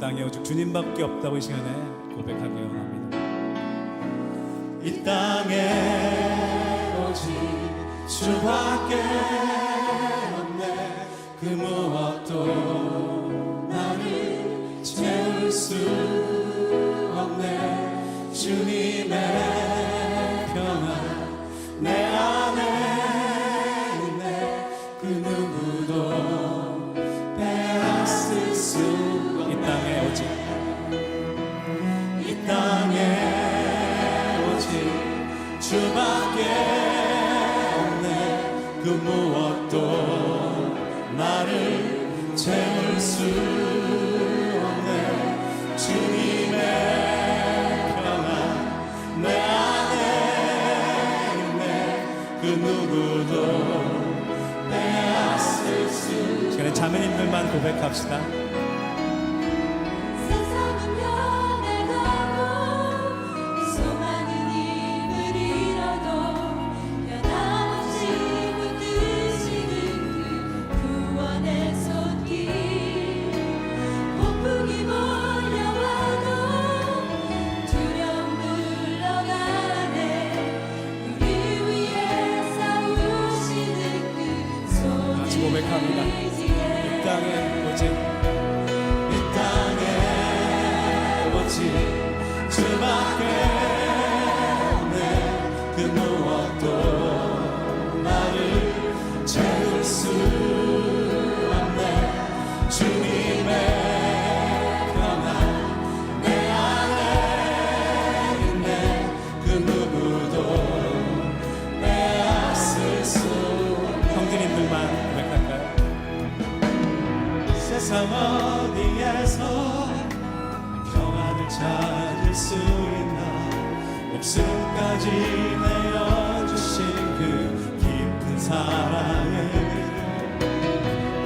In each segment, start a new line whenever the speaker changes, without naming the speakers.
땅에 오직 주님밖에 없다고 이 시간에 고백하기 원합니다.
이 땅에 오직 주밖에 없네. 그 무엇도 나를 채울 수 없네. 주님의 평안 내 안에 있네. 그 누구도 빼앗을 수 없네.
이 땅에 오직
이 땅에 주밖에 없네. 그 무엇도 나를 채울 수 없네. 주님의 평안 내 안에 있네. 그 누구도 빼앗을 수.
시간에 자매님들만 고백합시다. 고백합니다. 이 땅에 오직
주밖에 없네. 그 무엇도 나를 채울 수 없네. 주님의 평안 내 안에 있네. 그 누구도 빼앗을 수 없네.
형제님들만 고백할까요?
세상 어디에서 평안을 찾을 수 있나. 목숨까지 내어주신 그 깊은 사랑을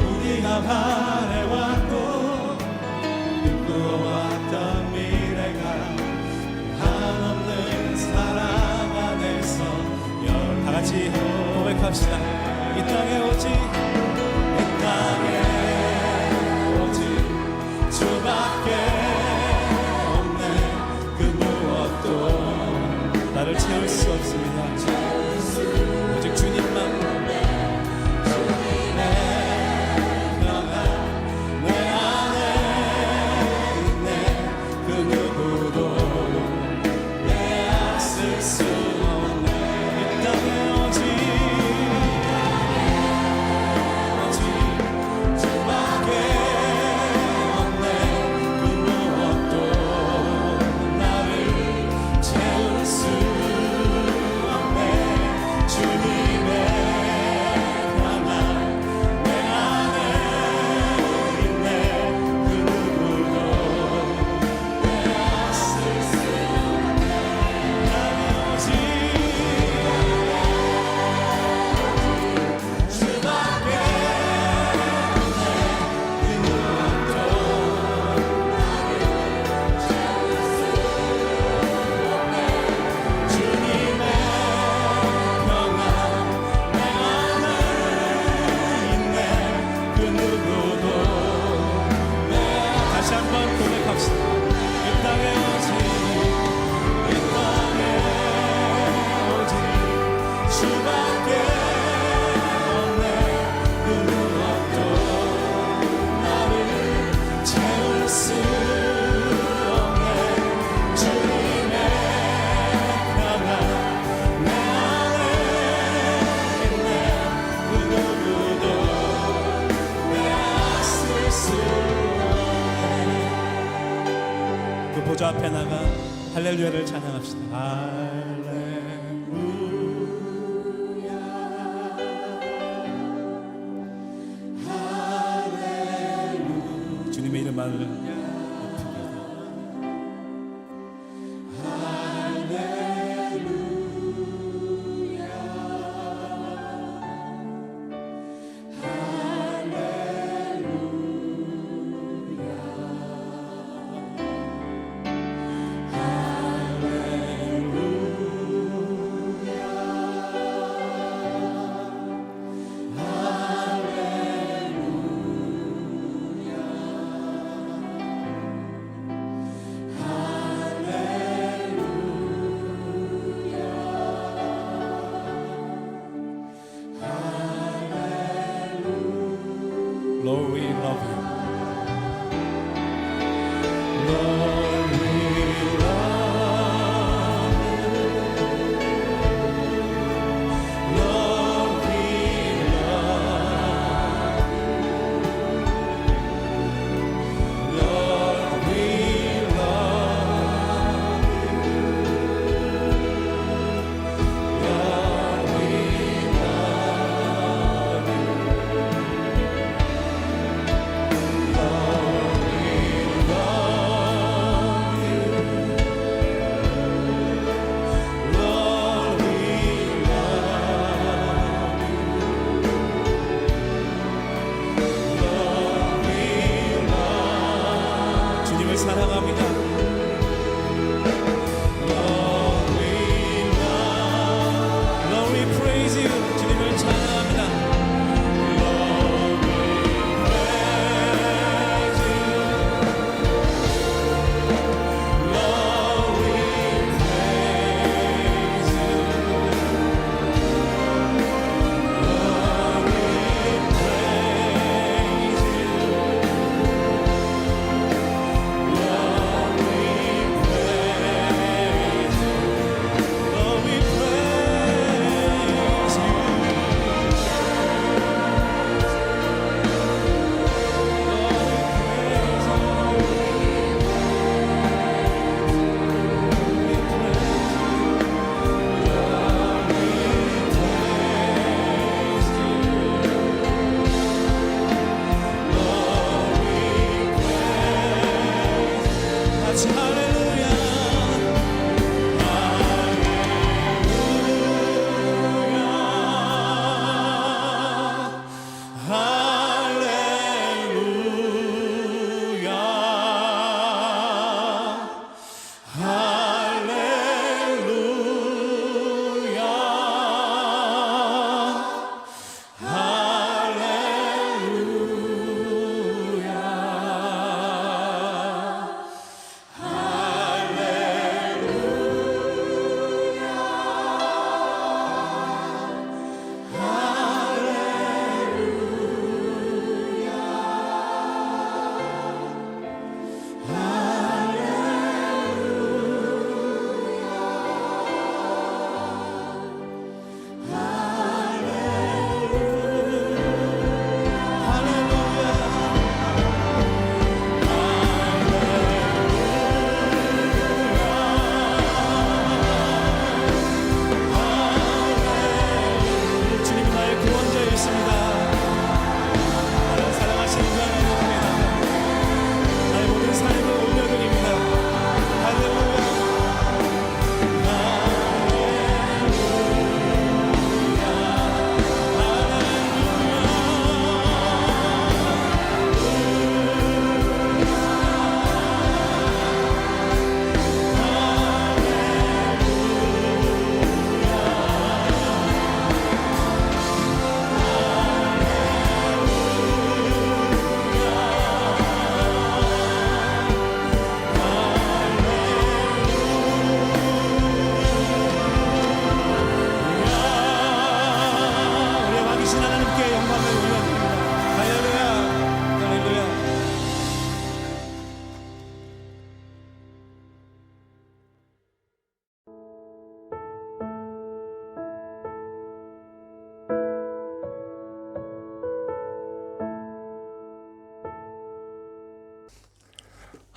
우리가 바래왔고 꿈꾸어왔던 미래가 한없는 사랑 안에서
다 같이 고백합시다. 이 땅에 오직
주밖에 없네. 그 무엇도
나를 채울 수 없습니다. 오직 주님만.
주님의 평안 내 안에 있네. 그 누구도 빼앗을 수 없네. 이 땅에 오직 주밖에
보좌 앞에 나가 할렐루야를 찬양합시다. 할렐루야. 주님의 이름만을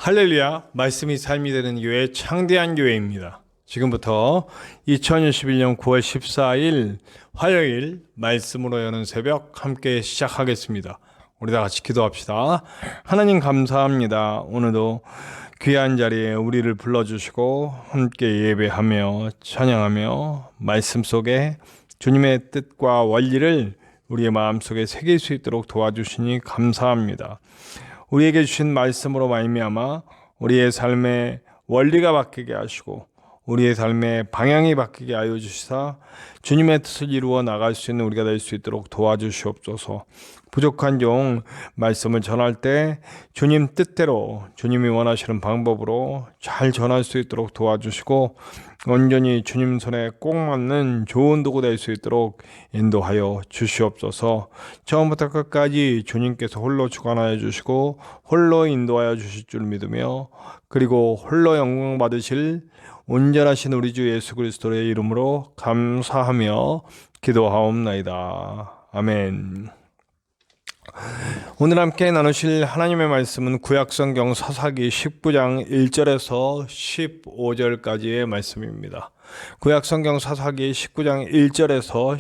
할렐루야, 말씀이 삶이 되는 교회 창대한 교회입니다. 지금부터 2021년 9월 14일 화요일 말씀으로 여는 새벽 함께 시작하겠습니다. 우리 다 같이 기도합시다. 하나님 감사합니다. 오늘도 귀한 자리에 우리를 불러주시고 함께 예배하며 찬양하며 말씀 속에 주님의 뜻과 원리를 우리의 마음속에 새길 수 있도록 도와주시니 감사합니다. 우리에게 주신 말씀으로 말미암아 우리의 삶의 원리가 바뀌게 하시고 우리의 삶의 방향이 바뀌게 하여 주시사 주님의 뜻을 이루어 나갈 수 있는 우리가 될 수 있도록 도와주시옵소서. 부족한 종 말씀을 전할 때 주님 뜻대로 주님이 원하시는 방법으로 잘 전할 수 있도록 도와주시고 온전히 주님 손에 꼭 맞는 좋은 도구 될 수 있도록 인도하여 주시옵소서. 처음부터 끝까지 주님께서 홀로 주관하여 주시고 홀로 인도하여 주실 줄 믿으며 그리고 홀로 영광 받으실 온전하신 우리 주 예수 그리스도의 이름으로 감사하며 기도하옵나이다. 아멘. 오늘 함께 나누실 하나님의 말씀은 구약성경 사사기 19장 1절에서 15절까지의 말씀입니다. 구약성경 사사기 19장 1절에서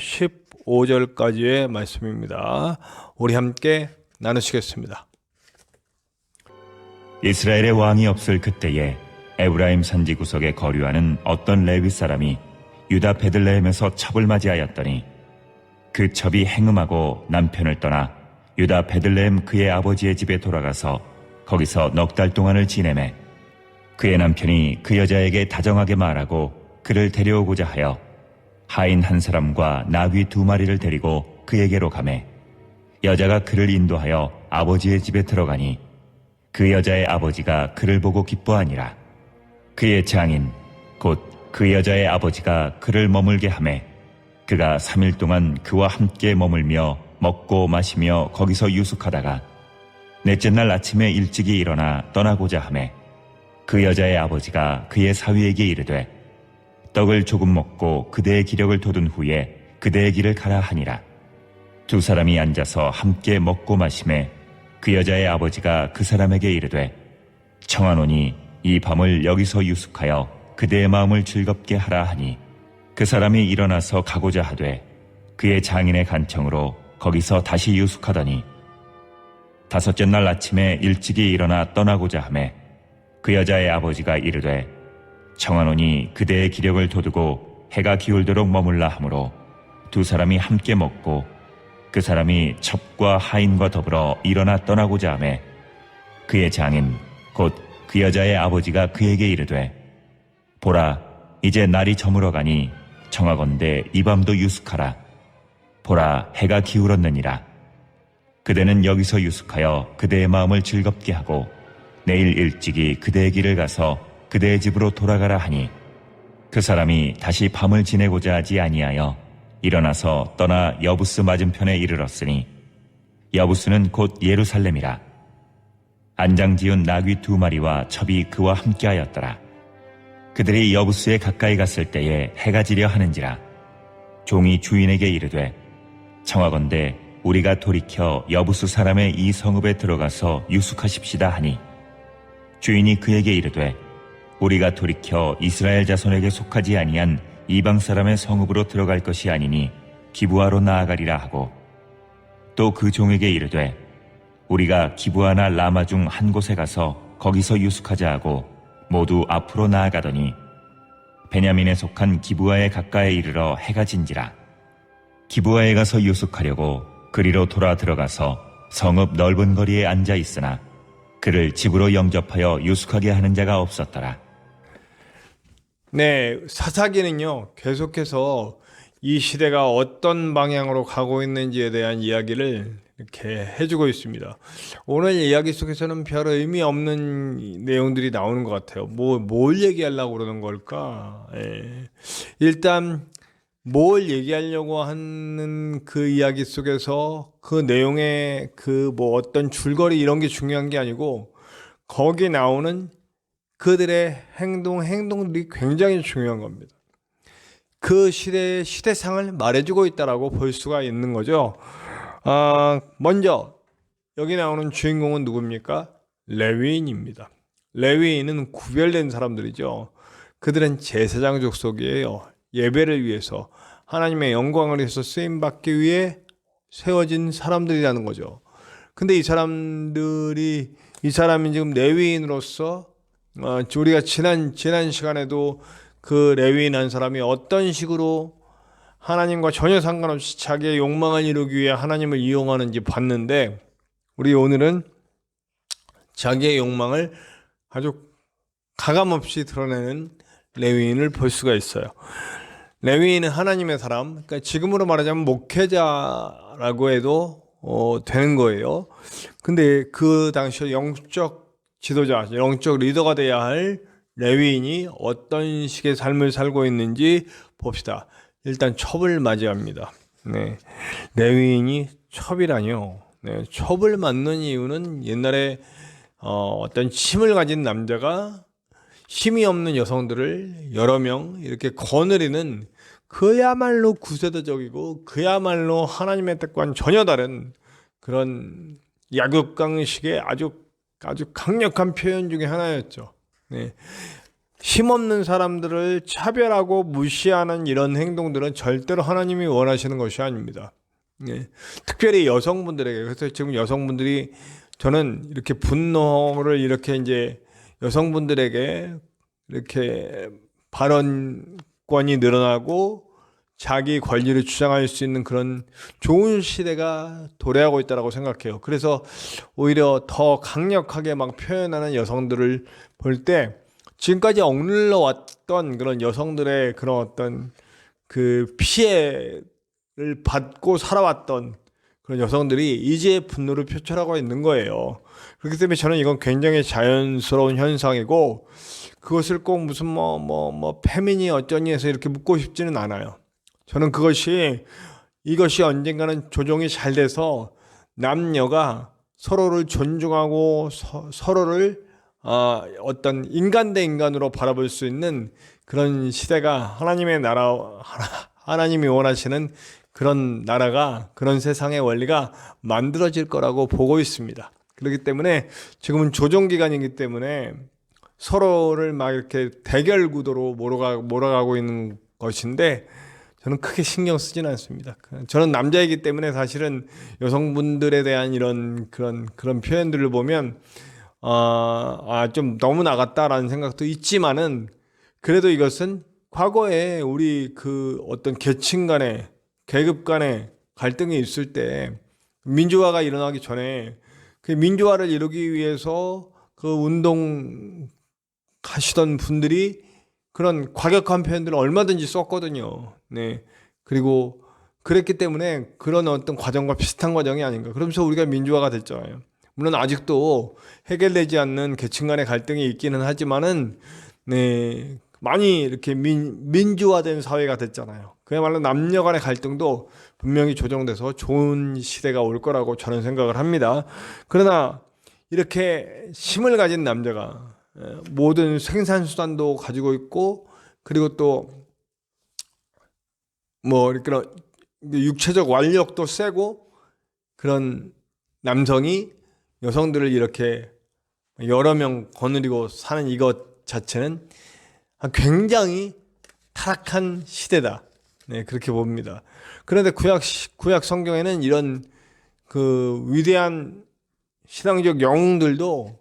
15절까지의 말씀입니다. 우리 함께 나누시겠습니다.
이스라엘의 왕이 없을 그때에 에브라임 산지 구석에 거류하는 어떤 레위 사람이 유다 베들레헴에서 첩을 맞이하였더니 그 첩이 행음하고 남편을 떠나 유다 베들레헴 그의 아버지의 집에 돌아가서 거기서 넉 달 동안을 지내매 그의 남편이 그 여자에게 다정하게 말하고 그를 데려오고자 하여 하인 한 사람과 나귀 2마리를 데리고 그에게로 가매 여자가 그를 인도하여 아버지의 집에 들어가니 그 여자의 아버지가 그를 보고 기뻐하니라. 그의 장인 곧 그 여자의 아버지가 그를 머물게 하매 그가 3일 동안 그와 함께 머물며 먹고 마시며 거기서 유숙하다가 넷째 날 아침에 일찍이 일어나 떠나고자 하매 그 여자의 아버지가 그의 사위에게 이르되 떡을 조금 먹고 그대의 기력을 돋운 후에 그대의 길을 가라 하니라. 두 사람이 앉아서 함께 먹고 마시매 그 여자의 아버지가 그 사람에게 이르되 청하노니 이 밤을 여기서 유숙하여 그대의 마음을 즐겁게 하라 하니 그 사람이 일어나서 가고자 하되 그의 장인의 간청으로 거기서 다시 유숙하더니 다섯째 날 아침에 일찍이 일어나 떠나고자 하매 그 여자의 아버지가 이르되 청하노니 그대의 기력을 돋우고 해가 기울도록 머물라 하므로 두 사람이 함께 먹고 그 사람이 첩과 하인과 더불어 일어나 떠나고자 하매 그의 장인 곧 그 여자의 아버지가 그에게 이르되 보라 이제 날이 저물어 가니 청하건대 이 밤도 유숙하라. 보라 해가 기울었느니라. 그대는 여기서 유숙하여 그대의 마음을 즐겁게 하고 내일 일찍이 그대의 길을 가서 그대의 집으로 돌아가라 하니 그 사람이 다시 밤을 지내고자 하지 아니하여 일어나서 떠나 여부스 맞은편에 이르렀으니 여부스는 곧 예루살렘이라. 안장 지은 나귀 2마리와 첩이 그와 함께하였더라. 그들이 여부스에 가까이 갔을 때에 해가 지려 하는지라. 종이 주인에게 이르되 청하건대 우리가 돌이켜 여부스 사람의 이 성읍에 들어가서 유숙하십시다 하니 주인이 그에게 이르되 우리가 돌이켜 이스라엘 자손에게 속하지 아니한 이방 사람의 성읍으로 들어갈 것이 아니니 기브아로 나아가리라 하고 또 그 종에게 이르되 우리가 기브아나 라마 중 한 곳에 가서 거기서 유숙하자 하고 모두 앞으로 나아가더니 베냐민에 속한 기브아에 가까이 이르러 해가 진지라. 기브아에 가서 유숙하려고 그리로 돌아 들어가서 성읍 넓은 거리에 앉아 있으나 그를 집으로 영접하여 유숙하게 하는 자가 없었더라.
네, 사사기는요 계속해서 이 시대가 어떤 방향으로 가고 있는지에 대한 이야기를 이렇게 해주고 있습니다. 오늘 이야기 속에서는 별 의미 없는 내용들이 나오는 것 같아요. 뭘 얘기하려고 그러는 걸까? 일단 뭘 얘기하려고 하는 그 이야기 속에서 그 내용의 그 어떤 줄거리 이런 게 중요한 게 아니고 거기 나오는 그들의 행동들이 굉장히 중요한 겁니다. 그 시대의 시대상을 말해주고 있다라고 볼 수가 있는 거죠. 먼저 여기 나오는 주인공은 누굽니까? 레위인입니다. 레위인은 구별된 사람들이죠. 그들은 제사장 족속이에요. 예배를 위해서 하나님의 영광을 위해서 쓰임받기 위해 세워진 사람들이라는 거죠. 근데 이 사람이 지금 레위인으로서 우리가 지난 시간에도 그 레위인 한 사람이 어떤 식으로 하나님과 전혀 상관없이 자기의 욕망을 이루기 위해 하나님을 이용하는지 봤는데 우리 오늘은 자기의 욕망을 아주 가감없이 드러내는 레위인을 볼 수가 있어요. 레위인은 하나님의 사람, 그러니까 지금으로 말하자면 목회자라고 해도 되는 거예요. 근데 그 당시에 영적 지도자, 영적 리더가 돼야 할 레위인이 어떤 식의 삶을 살고 있는지 봅시다. 일단 첩을 맞이합니다. 네. 레위인이 첩이라뇨. 네. 첩을 맞는 이유는 옛날에 어떤 힘을 가진 남자가 힘이 없는 여성들을 여러 명 이렇게 거느리는 그야말로 구세대적이고 그야말로 하나님의 뜻과는 전혀 다른 그런 약육강식의 아주 강력한 표현 중에 하나였죠. 네. 힘없는 사람들을 차별하고 무시하는 이런 행동들은 절대로 하나님이 원하시는 것이 아닙니다. 네. 특별히 여성분들에게, 그래서 지금 여성분들이 저는 이렇게 분노를 이렇게 이제 여성분들에게 이렇게 발언권이 늘어나고 자기 권리를 주장할 수 있는 그런 좋은 시대가 도래하고 있다고 생각해요. 그래서 오히려 더 강력하게 막 표현하는 여성들을 볼 때 지금까지 억눌러 왔던 그런 여성들의 그런 어떤 그 피해를 받고 살아왔던 그런 여성들이 이제 분노를 표출하고 있는 거예요. 그렇기 때문에 저는 이건 굉장히 자연스러운 현상이고 그것을 꼭 무슨 페미니 어쩌니 해서 이렇게 묻고 싶지는 않아요. 저는 이것이 언젠가는 조정이 잘 돼서 남녀가 서로를 존중하고 서로를 어떤 인간 대 인간으로 바라볼 수 있는 그런 시대가 하나님의 나라, 하나님이 원하시는 그런 나라가, 그런 세상의 원리가 만들어질 거라고 보고 있습니다. 그렇기 때문에 지금은 조정기간이기 때문에 서로를 막 이렇게 대결 구도로 몰아가고 있는 것인데 저는 크게 신경 쓰지는 않습니다. 저는 남자이기 때문에 사실은 여성분들에 대한 이런 그런 표현들을 보면 좀 너무 나갔다라는 생각도 있지만은 그래도 이것은 과거에 우리 그 어떤 계층 간의 계급 간의 갈등이 있을 때 민주화가 일어나기 전에 그 민주화를 이루기 위해서 그 운동 하시던 분들이 그런 과격한 표현들을 얼마든지 썼거든요. 네. 그리고 그랬기 때문에 그런 어떤 과정과 비슷한 과정이 아닌가. 그러면서 우리가 민주화가 됐잖아요. 물론 아직도 해결되지 않는 계층 간의 갈등이 있기는 하지만은, 네. 많이 이렇게 민주화된 사회가 됐잖아요. 그야말로 남녀 간의 갈등도 분명히 조정돼서 좋은 시대가 올 거라고 저는 생각을 합니다. 그러나 이렇게 힘을 가진 남자가 모든 생산수단도 가지고 있고 그리고 또 이렇게 육체적 완력도 세고 그런 남성이 여성들을 이렇게 여러 명 거느리고 사는 이것 자체는 굉장히 타락한 시대다. 네, 그렇게 봅니다. 그런데 구약 성경에는 이런 그 위대한 신앙적 영웅들도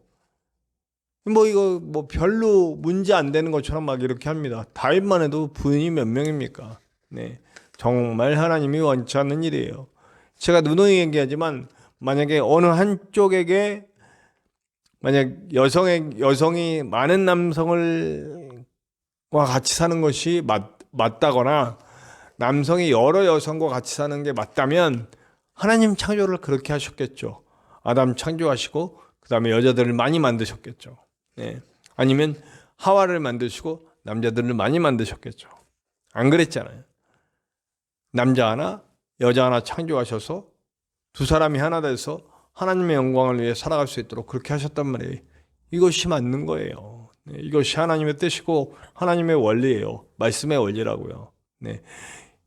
이거 별로 문제 안 되는 것처럼 막 이렇게 합니다. 다윗만 해도 부인이 몇 명입니까? 네. 정말 하나님이 원치 않는 일이에요. 제가 누누이 얘기하지만 만약에 어느 한쪽에게 만약 여성이 많은 남성과 같이 사는 것이 맞다거나 남성이 여러 여성과 같이 사는 게 맞다면 하나님 창조를 그렇게 하셨겠죠. 아담 창조하시고 그 다음에 여자들을 많이 만드셨겠죠. 네. 아니면 하와를 만드시고 남자들을 많이 만드셨겠죠. 안 그랬잖아요. 남자 하나, 여자 하나 창조하셔서 두 사람이 하나 돼서 하나님의 영광을 위해 살아갈 수 있도록 그렇게 하셨단 말이에요. 이것이 맞는 거예요. 네. 이것이 하나님의 뜻이고 하나님의 원리예요. 말씀의 원리라고요. 네.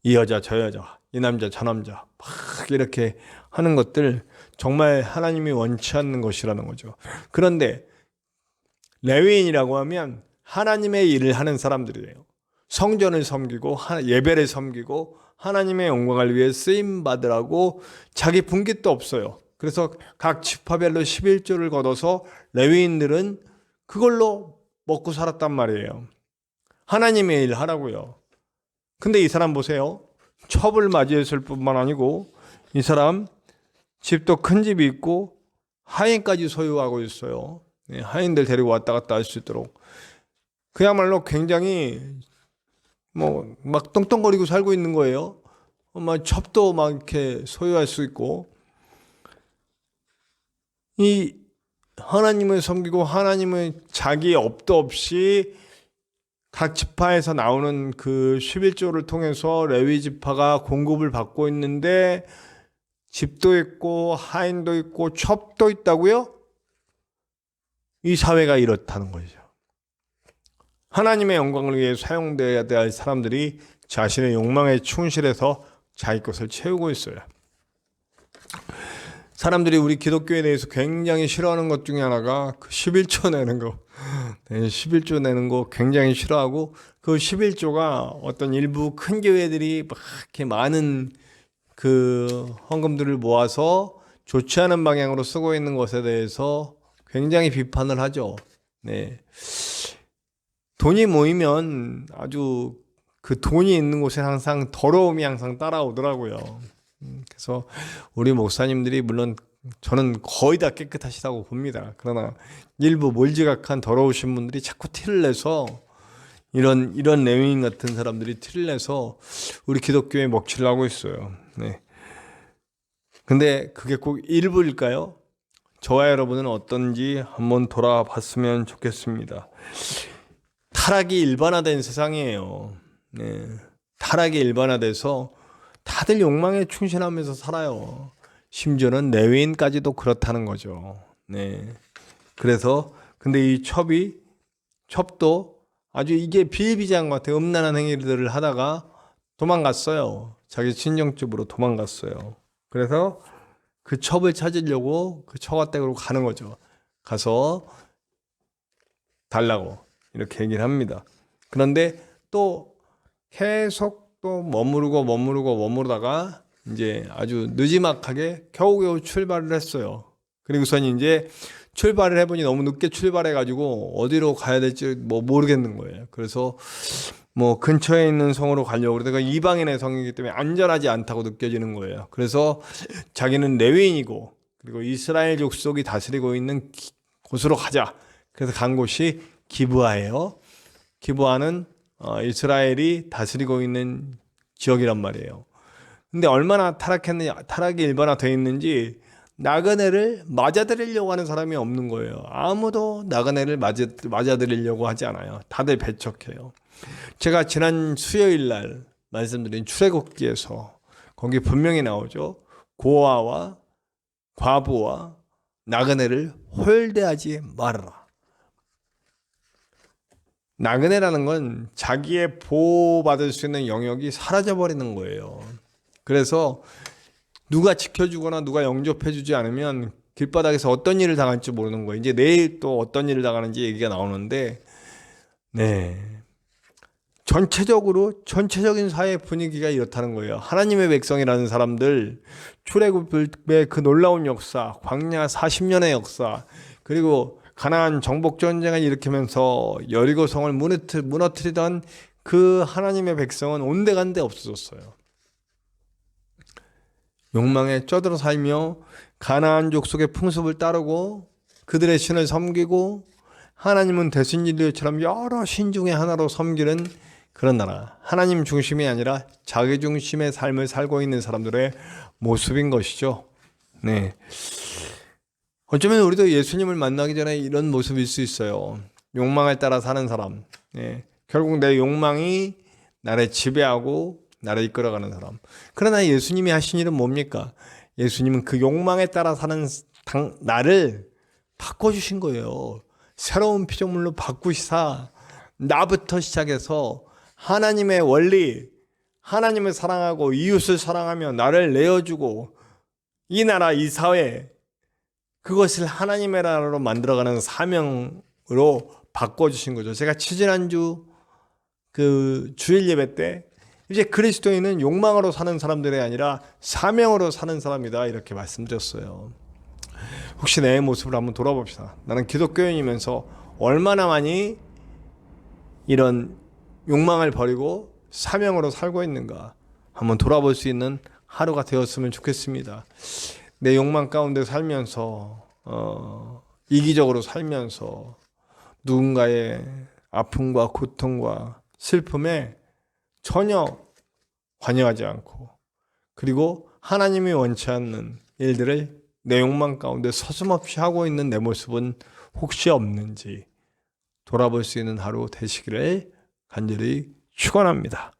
이 여자, 저 여자, 이 남자, 저 남자 막 이렇게 하는 것들 정말 하나님이 원치 않는 것이라는 거죠. 그런데 레위인이라고 하면 하나님의 일을 하는 사람들이에요. 성전을 섬기고 예배를 섬기고 하나님의 영광을 위해 쓰임 받으라고 자기 분깃도 없어요. 그래서 각 지파별로 11조를 걷어서 레위인들은 그걸로 먹고 살았단 말이에요. 하나님의 일 하라고요. 근데 이 사람 보세요. 첩을 맞이했을 뿐만 아니고 이 사람 집도 큰 집이 있고 하인까지 소유하고 있어요. 네, 하인들 데리고 왔다 갔다 할 수 있도록 그야말로 굉장히 막 떵떵거리고 살고 있는 거예요. 막 첩도 막 이렇게 소유할 수 있고 이 하나님을 섬기고 하나님을 자기 업도 없이 각 지파에서 나오는 그 11조를 통해서 레위 지파가 공급을 받고 있는데 집도 있고 하인도 있고 첩도 있다고요? 이 사회가 이렇다는 거죠. 하나님의 영광을 위해 사용되어야 될 사람들이 자신의 욕망에 충실해서 자기 것을 채우고 있어요. 사람들이 우리 기독교에 대해서 굉장히 싫어하는 것 중에 하나가 그 11조 내는 거. 11조 내는 거 굉장히 싫어하고, 그 11조가 어떤 일부 큰 교회들이 막 이렇게 많은 그 헌금들을 모아서 좋지 않은 방향으로 쓰고 있는 것에 대해서 굉장히 비판을 하죠. 네. 돈이 모이면 아주 그 돈이 있는 곳에 항상 더러움이 항상 따라오더라고요. 그래서 우리 목사님들이 물론 저는 거의 다 깨끗하시다고 봅니다. 그러나 일부 몰지각한 더러우신 분들이 자꾸 티를 내서 이런 레위인 같은 사람들이 티를 내서 우리 기독교에 먹칠을 하고 있어요. 네. 근데 그게 꼭 일부일까요? 저와 여러분은 어떤지 한번 돌아봤으면 좋겠습니다. 타락이 일반화된 세상이에요. 네. 타락이 일반화돼서 다들 욕망에 충실하면서 살아요. 심지어는 레위인까지도 그렇다는 거죠. 네. 그래서 근데 이 첩도 아주 이게 비일비재한 것 같아요. 음란한 행위들을 하다가 도망갔어요. 자기 친정집으로 도망갔어요. 그래서 그 첩을 찾으려고 그 처가댁으로 가는 거죠. 가서 달라고 이렇게 얘기를 합니다. 그런데 또 계속 또 머무르다가 이제 아주 느지막하게 겨우겨우 출발을 했어요. 그리고선 이제 출발을 해보니 너무 늦게 출발해가지고 어디로 가야 될지 모르겠는 거예요. 그래서 근처에 있는 성으로 가려고 그러다가 이방인의 성이기 때문에 안전하지 않다고 느껴지는 거예요. 그래서 자기는 레위인이고 그리고 이스라엘 족속이 다스리고 있는 곳으로 가자. 그래서 간 곳이 기브아예요. 기브아는 이스라엘이 다스리고 있는 지역이란 말이에요. 근데 얼마나 타락이 일반화되어 있는지 나그네를 맞아들이려고 하는 사람이 없는 거예요. 아무도 나그네를 맞아들이려고 하지 않아요. 다들 배척해요. 제가 지난 수요일 날 말씀드린 출애굽기에서 거기 분명히 나오죠. 고아와 과부와 나그네를 홀대하지 말아라. 나그네라는 건 자기의 보호받을 수 있는 영역이 사라져버리는 거예요. 그래서 누가 지켜주거나 누가 영접해주지 않으면 길바닥에서 어떤 일을 당할지 모르는 거예요. 이제 내일 또 어떤 일을 당하는지 얘기가 나오는데, 네. 전체적인 사회 분위기가 이렇다는 거예요. 하나님의 백성이라는 사람들, 출애굽의 그 놀라운 역사, 광야 40년의 역사, 그리고 가나안 정복 전쟁을 일으키면서 여리고 성을 무너뜨리던 그 하나님의 백성은 온데간데 없어졌어요. 욕망에 쩌들어 살며 가나안 족속의 풍습을 따르고 그들의 신을 섬기고 하나님은 대신인들처럼 여러 신 중에 하나로 섬기는 그런 나라, 하나님 중심이 아니라 자기 중심의 삶을 살고 있는 사람들의 모습인 것이죠. 네. 어쩌면 우리도 예수님을 만나기 전에 이런 모습일 수 있어요. 욕망을 따라 사는 사람. 네. 결국 내 욕망이 나를 지배하고 나를 이끌어가는 사람. 그러나 예수님이 하신 일은 뭡니까? 예수님은 그 욕망에 따라 사는 나를 바꿔주신 거예요. 새로운 피조물로 바꾸시사 나부터 시작해서 하나님의 원리, 하나님을 사랑하고 이웃을 사랑하며 나를 내어주고 이 나라, 이 사회, 그것을 하나님의 나라로 만들어가는 사명으로 바꿔주신 거죠. 제가 지난주 그 주일 예배 때 이제 그리스도인은 욕망으로 사는 사람들이 아니라 사명으로 사는 사람이다 이렇게 말씀드렸어요. 혹시 내 모습을 한번 돌아봅시다. 나는 기독교인이면서 얼마나 많이 이런 욕망을 버리고 사명으로 살고 있는가 한번 돌아볼 수 있는 하루가 되었으면 좋겠습니다. 내 욕망 가운데 살면서 이기적으로 살면서 누군가의 아픔과 고통과 슬픔에 전혀 관여하지 않고 그리고 하나님이 원치 않는 일들을 내 욕망 가운데 서슴없이 하고 있는 내 모습은 혹시 없는지 돌아볼 수 있는 하루 되시기를 간절히 축원합니다.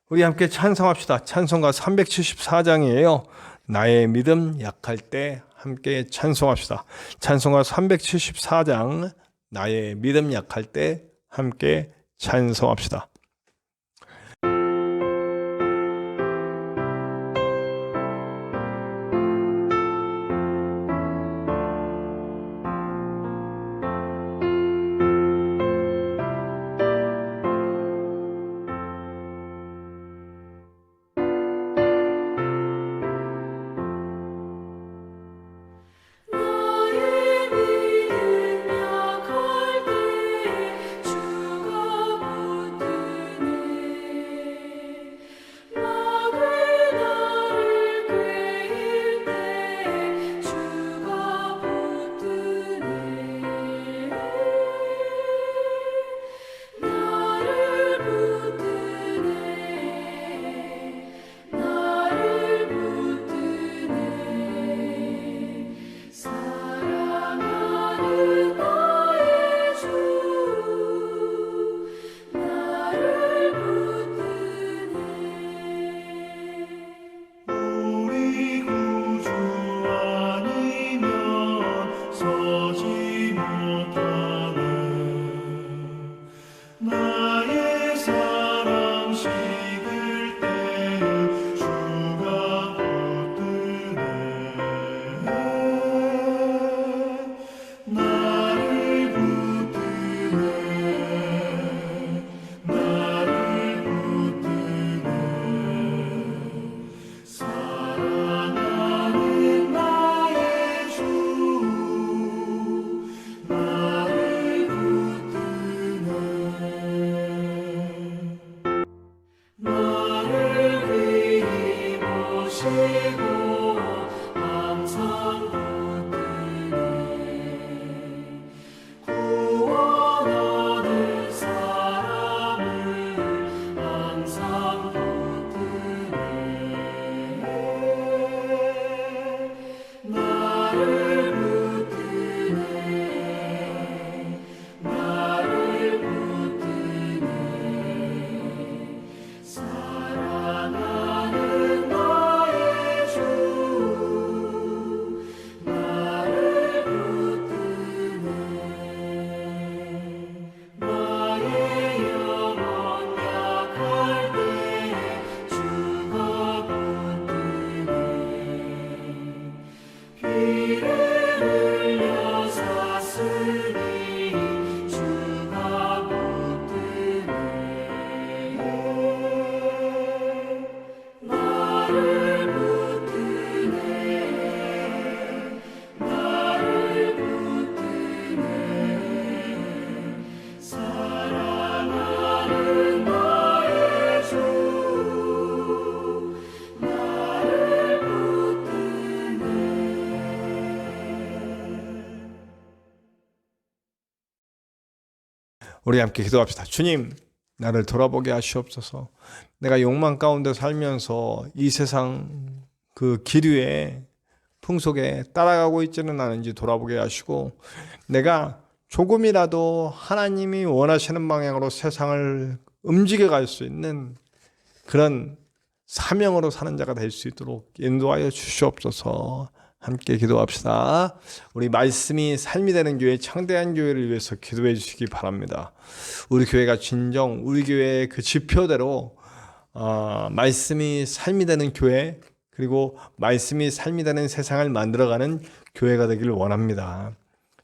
우리 함께 찬송합시다. 찬송가 374장이에요. 나의 믿음 약할 때 함께 찬송합시다. 찬송가 374장 나의 믿음 약할 때 함께 찬송합시다. 우리 함께 기도합시다. 주님, 나를 돌아보게 하시옵소서. 내가 욕망 가운데 살면서 이 세상 그 기류에 풍속에 따라가고 있지는 않은지 돌아보게 하시고, 내가 조금이라도 하나님이 원하시는 방향으로 세상을 움직여 갈 수 있는 그런 사명으로 사는 자가 될 수 있도록 인도하여 주시옵소서. 함께 기도합시다. 우리 말씀이 삶이 되는 교회, 창대한 교회를 위해서 기도해 주시기 바랍니다. 우리 교회가 진정 우리 교회의 그 지표대로 말씀이 삶이 되는 교회, 그리고 말씀이 삶이 되는 세상을 만들어가는 교회가 되기를 원합니다.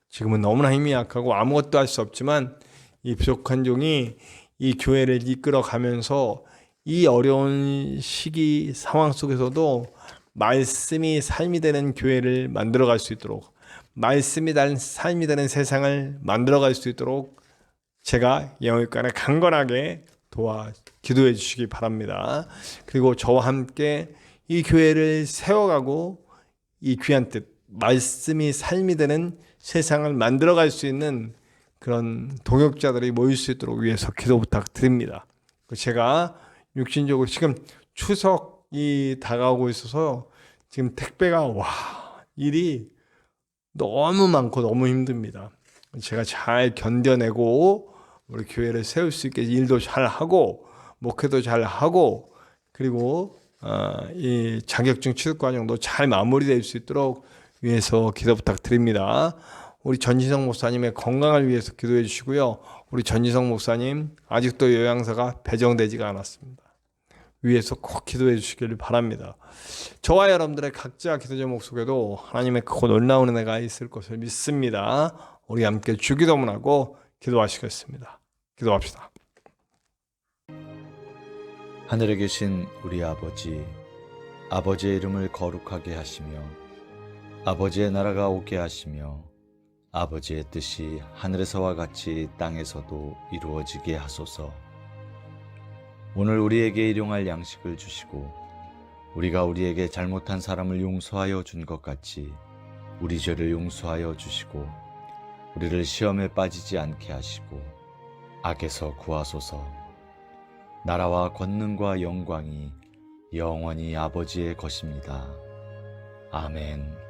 지금은 너무나 힘이 약하고 아무것도 할 수 없지만 이 부족한 종이 이 교회를 이끌어가면서 이 어려운 시기 상황 속에서도 말씀이 삶이 되는 교회를 만들어갈 수 있도록, 말씀이 삶이 되는 세상을 만들어갈 수 있도록 제가 영육간에 강건하게 도와 기도해 주시기 바랍니다. 그리고 저와 함께 이 교회를 세워가고 이 귀한 뜻, 말씀이 삶이 되는 세상을 만들어갈 수 있는 그런 동역자들이 모일 수 있도록 위해서 기도 부탁드립니다. 제가 육신적으로 지금 추석이 다가오고 있어서 지금 택배가 일이 너무 많고 너무 힘듭니다. 제가 잘 견뎌내고 우리 교회를 세울 수 있게 일도 잘 하고 목회도 잘 하고 그리고 이 자격증 취득 과정도 잘 마무리될 수 있도록 위해서 기도 부탁드립니다. 우리 전지성 목사님의 건강을 위해서 기도해 주시고요. 우리 전지성 목사님 아직도 요양사가 배정되지가 않았습니다. 위해서 꼭 기도해 주시기를 바랍니다. 저와 여러분들의 각자 기도 제목 속에도 하나님의 크고 놀라운 은혜가 있을 것을 믿습니다. 우리 함께 주기도문하고 기도하시겠습니다. 기도합시다.
하늘에 계신 우리 아버지, 아버지의 이름을 거룩하게 하시며 아버지의 나라가 오게 하시며 아버지의 뜻이 하늘에서와 같이 땅에서도 이루어지게 하소서. 오늘 우리에게 일용할 양식을 주시고 우리가 우리에게 잘못한 사람을 용서하여 준 것 같이 우리 죄를 용서하여 주시고 우리를 시험에 빠지지 않게 하시고 악에서 구하소서. 나라와 권능과 영광이 영원히 아버지의 것입니다. 아멘.